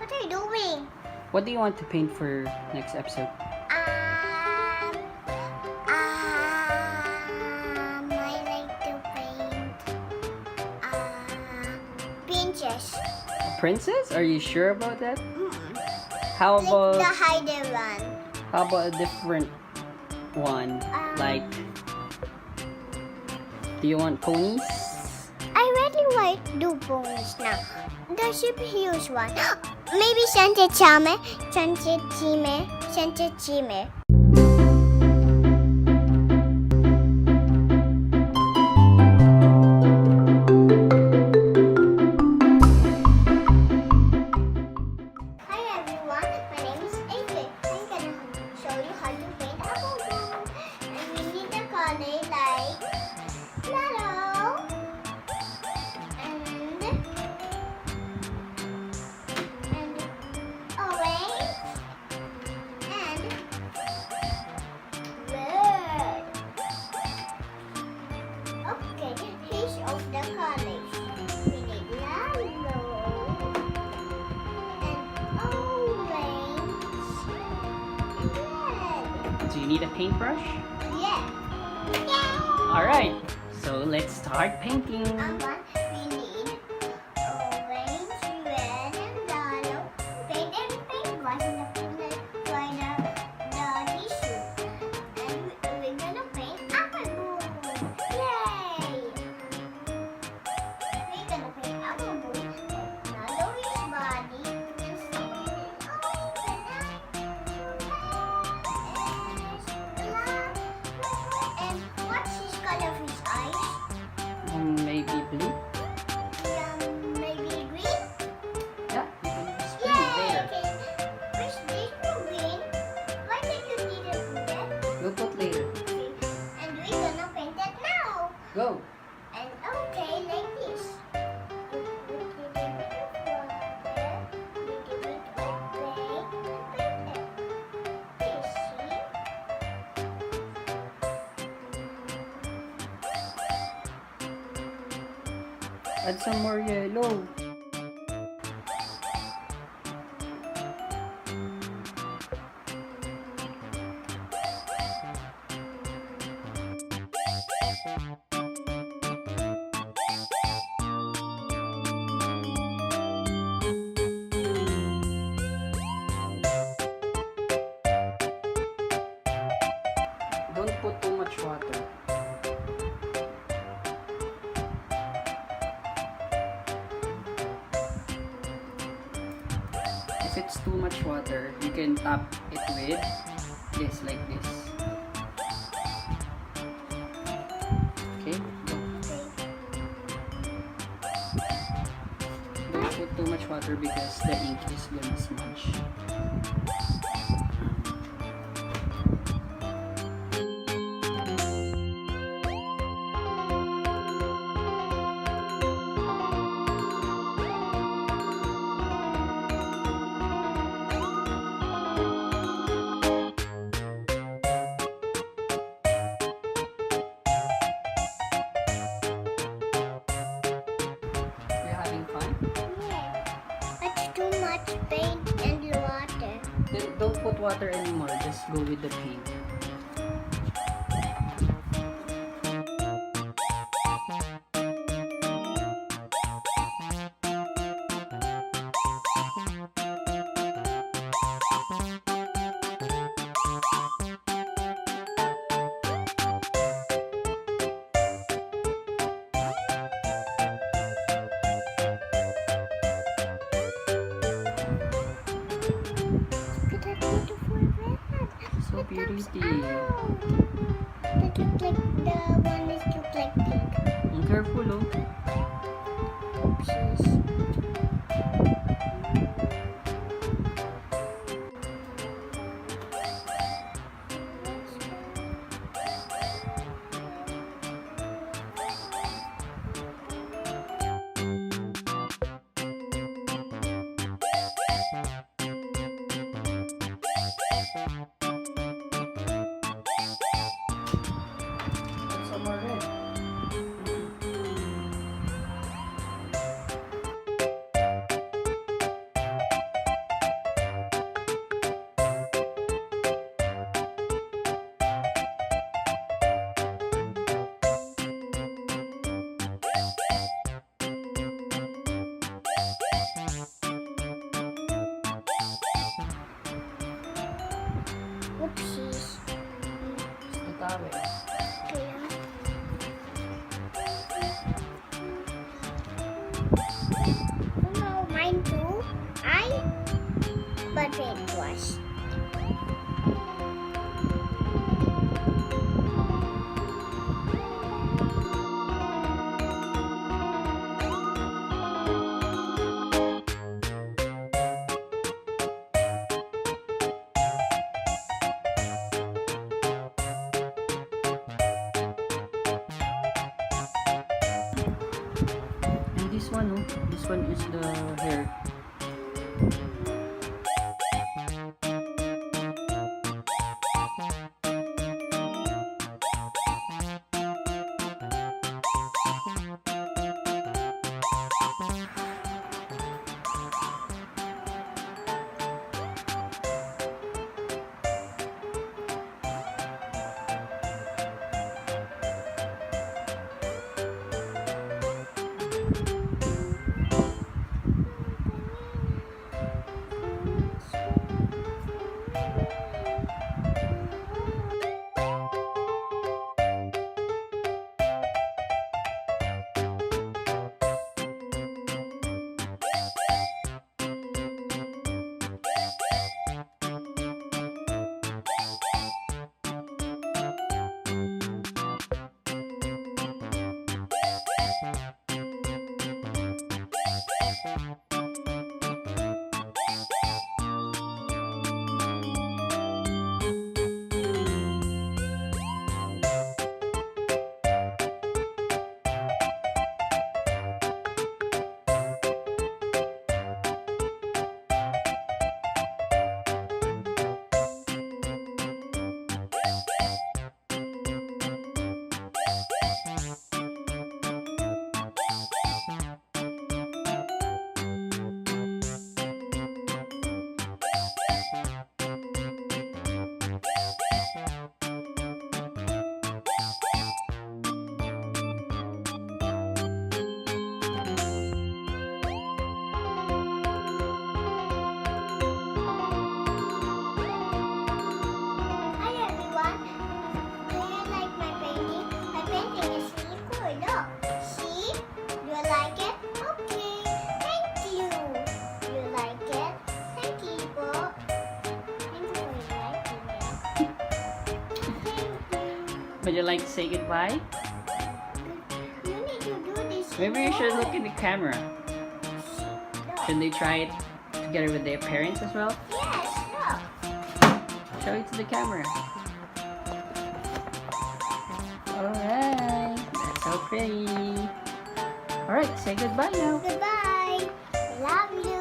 What are you doing? What do you want to paint for next episode? I like to paint princess. A princess? Are you sure about that? How Like about the hidden one. how about a different one? Like, do you want ponies? I really like do ponies now. The super huge one. Maybe Santa Chame. Santa Chime. Santa Chime. Hi everyone, my name is Ava. I'm gonna show you how to paint a balloon. And we need a color like yellow and orange and red. Okay, here's all the colors. We need yellow and orange and red. Do you need a paintbrush? Yeah. Alright, so let's start painting. We need orange, red, and yellow. Paint and paintbrush in the tissue. And we're gonna paint a balloon. Yay! We're gonna paint a balloon. Another his body. And what's his color of his eyes? Maybe blue? Maybe green? Yeah, you can use blue Yay! later. Okay. Which this green? Why did you need to put that? We'll put later. Okay. And we're gonna paint it now. Go! And okay, like this. Add some more yellow. Don't put too much water. If it's too much water, you can tap it with this, like this. Okay? Go. Don't put too much water because the ink is gonna smudge. You're having fun? Yeah. It's too much paint and water. Then don't put water anymore, just go with the paint. Look at that beautiful red. So It comes pretty. out. That looks like the one that looks like pink. Careful, oh. Oopsies. Put some more red. my paintbrush. And this one, oh, this one is the hair. Hi everyone. Do you like my painting? My painting is really cool. Look. See? Do you like it? Okay. Thank you. Do you like it? Thank you po. Thank you for liking it. Thank you. Would you like to say goodbye? You need to do this. Maybe you should look in the camera. Look. Should they try it together with their parents as well? Yes, look. Show it to the camera. Alright, that's so pretty. Alright, say goodbye now. Goodbye. I love you.